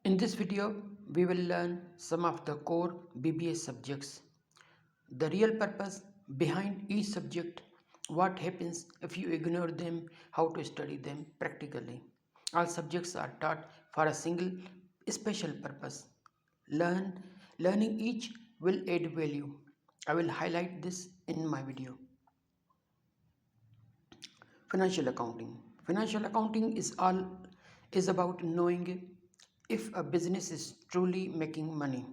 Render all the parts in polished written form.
In this video, we will learn some of the core BBA subjects, the real purpose behind each subject, what happens if you ignore them, how to study them practically. All subjects are taught for a single special purpose. Learn, Learning each will add value. I will highlight this in my video. Financial accounting. Financial accounting is about knowing if a business is truly making money.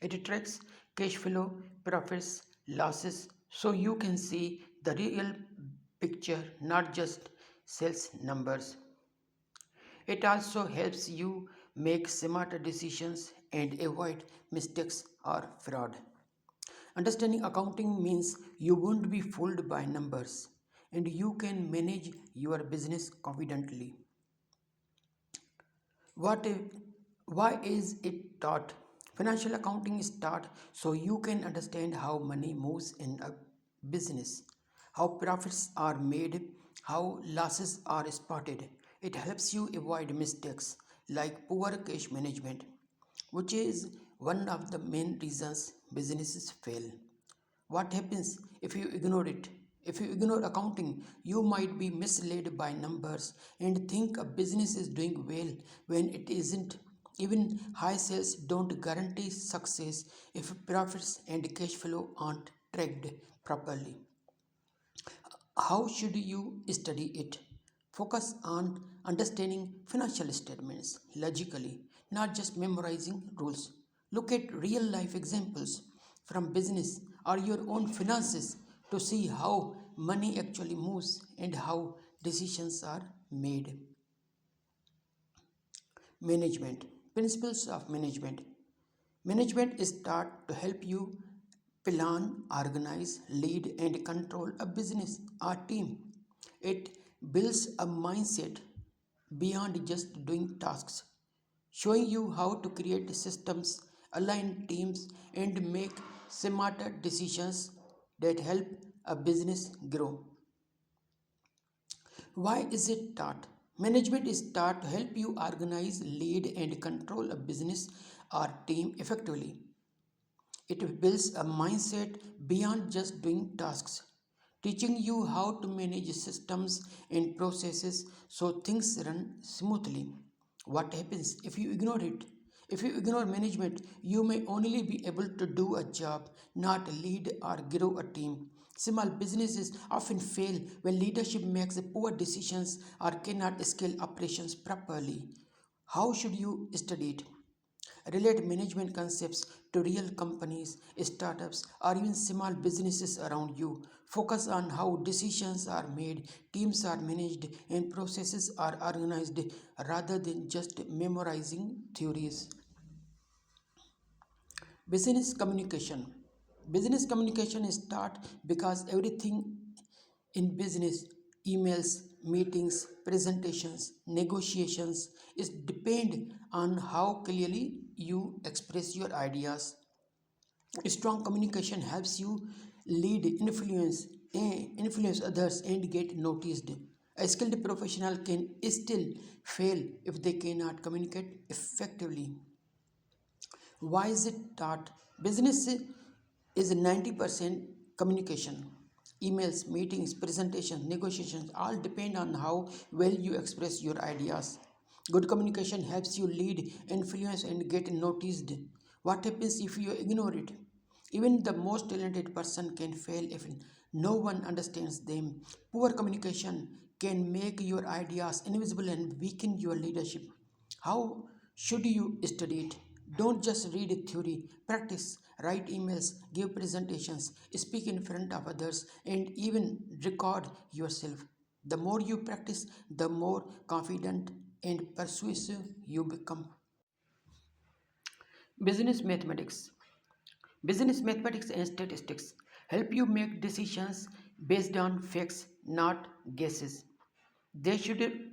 It tracks cash flow, profits, losses, so you can see the real picture, not just sales numbers. It also helps you make smarter decisions and avoid mistakes or fraud. Understanding accounting means you won't be fooled by numbers and you can manage your business confidently. What if, why is it taught? Financial accounting is taught so you can understand how money moves in a business, how profits are made, how losses are spotted. It helps you avoid mistakes like poor cash management, which is one of the main reasons businesses fail. What happens if you ignore it? If you ignore accounting, you might be misled by numbers and think a business is doing well when it isn't. Even high sales don't guarantee success if profits and cash flow aren't tracked properly. How should you study it? Focus on understanding financial statements logically, not just memorizing rules. Look at real life examples from business or your own finances to see how money actually moves and how decisions are made. Management. Principles of management. Management is taught to help you plan, organize, lead, and control a business or team. It builds a mindset beyond just doing tasks, showing you how to create systems, align teams, and make smarter decisions that help a business grow. Why is it taught? Management is taught to help you organize, lead, and control a business or team effectively. It builds a mindset beyond just doing tasks, teaching you how to manage systems and processes so things run smoothly. What happens if you ignore it? If you ignore management, you may only be able to do a job, not lead or grow a team. Small businesses often fail when leadership makes poor decisions or cannot scale operations properly. How should you study it? Relate management concepts to real companies, startups, or even small businesses around you. Focus on how decisions are made, teams are managed, and processes are organized rather than just memorizing theories. Business communication. Business communication is taught because everything in business, emails, meetings, presentations, negotiations, is depend on how clearly you express your ideas. Strong communication helps you lead, influence others, and get noticed. A skilled professional can still fail if they cannot communicate effectively. Why is it taught? Business is 90% communication. Emails, meetings, presentations, negotiations all depend on how well you express your ideas. Good communication helps you lead, influence, and get noticed. What happens if you ignore it? Even the most talented person can fail if no one understands them. Poor communication can make your ideas invisible and weaken your leadership. How should you study it? Don't just read theory, practice, write emails, give presentations, speak in front of others, and even record yourself. The more you practice, the more confident and persuasive you become. Business mathematics. Business mathematics and statistics help you make decisions based on facts, not guesses. They should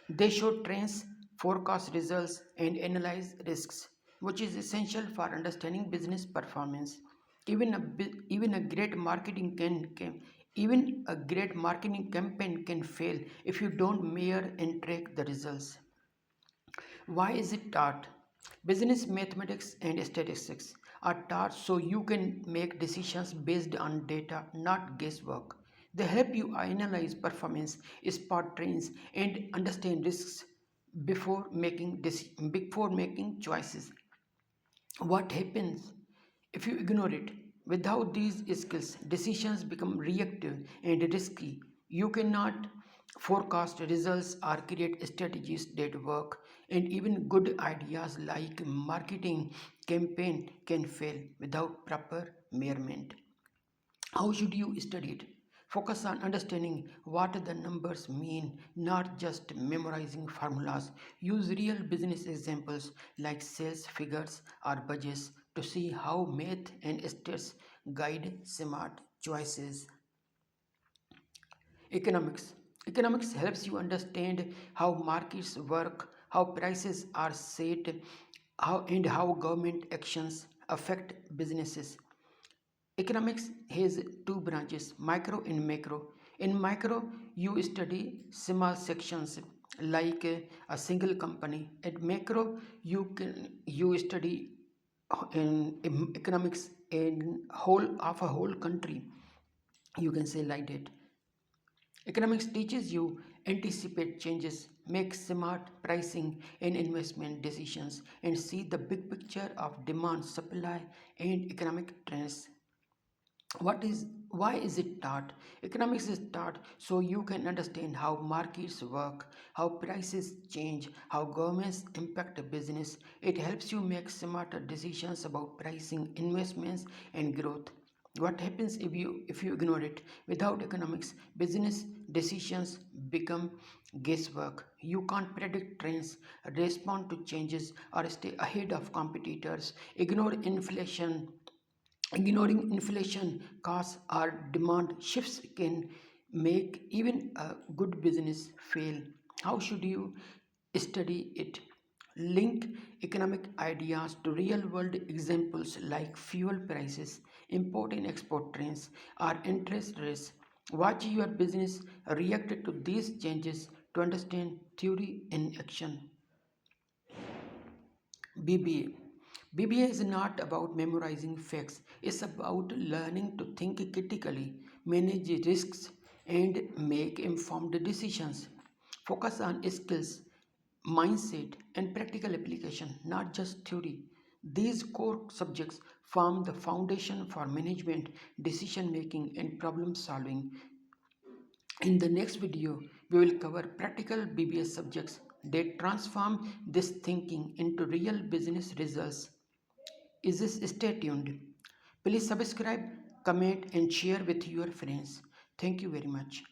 they show trends, forecast results, and analyze risks, which is essential for understanding business performance. Even a great even a great marketing campaign can fail if you don't measure and track the results. Why is it taught? Business mathematics and statistics are taught so you can make decisions based on data, not guesswork. They help you analyze performance, spot trends, and understand risks before making choices. What happens if you ignore it? Without these skills, decisions become reactive and risky. You cannot forecast results or create strategies that work, and even good ideas like marketing campaign can fail without proper measurement. How should you study it? Focus on understanding what the numbers mean, not just memorizing formulas. Use real business examples like sales figures or budgets to see how math and stats guide smart choices. Economics. Economics helps you understand how markets work, how prices are set, how government actions affect businesses. Economics has two branches, micro and macro. In micro, you study small sections like a single company. At macro, you study in economics in whole of a whole country. You can say like that. Economics teaches you anticipate changes, make smart pricing and investment decisions, and see the big picture of demand, supply, and economic trends. Why is it taught? Economics is taught so you can understand how markets work, how prices change, how governments impact a business. It helps you make smarter decisions about pricing, investments, and growth. What happens if you ignore it? Without economics, business decisions become guesswork. You can't predict trends, respond to changes, or stay ahead of competitors. Ignoring inflation costs or demand shifts can make even a good business fail. How should you study it? Link economic ideas to real world examples like fuel prices, import and export trends, or interest rates. Watch your business react to these changes to understand theory in action. BBA. BBA is not about memorizing facts, it's about learning to think critically, manage risks, and make informed decisions. Focus on skills, mindset, and practical application, not just theory. These core subjects form the foundation for management, decision making, and problem solving. In the next video, we will cover practical BBA subjects that transform this thinking into real business results. Is this stay tuned? Please subscribe, comment, and share with your friends. Thank you very much.